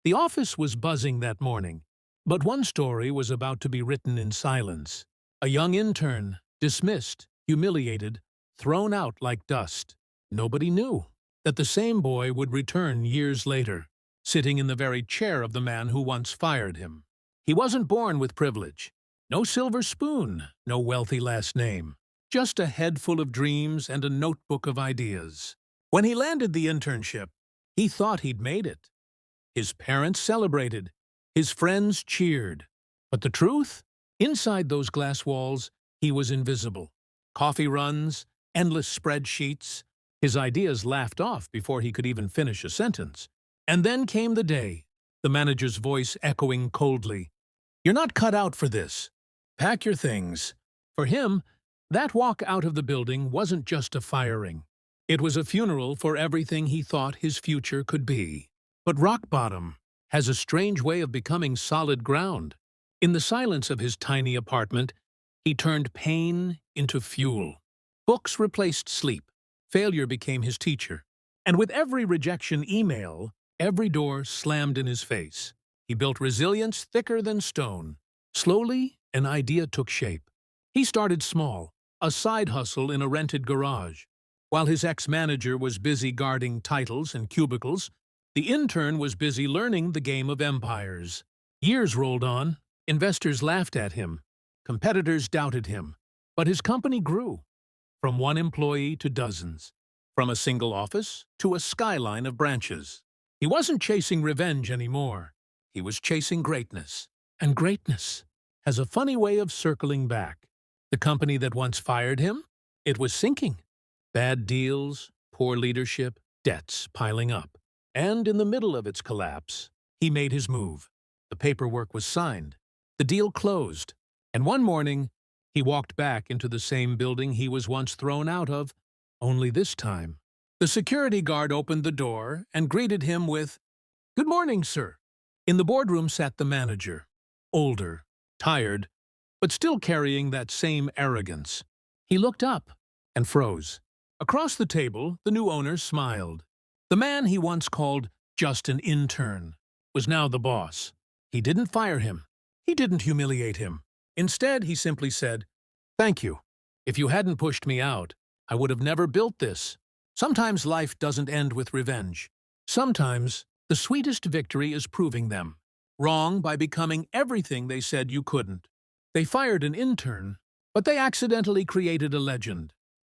The office was buzzing that morning, but one story was about to be written in silence. A young intern, dismissed, humiliated, thrown out like dust. Nobody knew that the same boy would return years later, sitting in the very chair of the man who once fired him. He wasn't born with privilege. No silver spoon, no wealthy last name. Just a head full of dreams and a notebook of ideas. When he landed the internship, he thought he'd made it. His parents celebrated. His friends cheered. But the truth? Inside those glass walls, he was invisible. Coffee runs, endless spreadsheets. His ideas laughed off before he could even finish a sentence. And then came the day, the manager's voice echoing coldly. "You're not cut out for this. Pack your things." For him, that walk out of the building wasn't just a firing. It was a funeral for everything he thought his future could be. But rock bottom has a strange way of becoming solid ground. In the silence of his tiny apartment, he turned pain into fuel. Books replaced sleep. Failure became his teacher. And with every rejection email, every door slammed in his face. He built resilience thicker than stone. Slowly, an idea took shape. He started small, a side hustle in a rented garage. While his ex-manager was busy guarding titles and cubicles, the intern was busy learning the game of empires. Years rolled on. Investors laughed at him. Competitors doubted him. But his company grew. From one employee to dozens. From a single office to a skyline of branches. He wasn't chasing revenge anymore. He was chasing greatness. And greatness has a funny way of circling back. The company that once fired him, it was sinking. Bad deals, poor leadership, debts piling up. And in the middle of its collapse, he made his move. The paperwork was signed. The deal closed. And one morning, he walked back into the same building he was once thrown out of, only this time. The security guard opened the door and greeted him with, "Good morning, sir." In the boardroom sat the manager, older, tired, but still carrying that same arrogance. He looked up and froze. Across the table, the new owner smiled. The man he once called just an intern was now the boss. He didn't fire him. He didn't humiliate him. Instead, he simply said, "Thank you. If you hadn't pushed me out, I would have never built this." Sometimes life doesn't end with revenge. Sometimes the sweetest victory is proving them wrong by becoming everything they said you couldn't. They fired an intern, but they accidentally created a legend.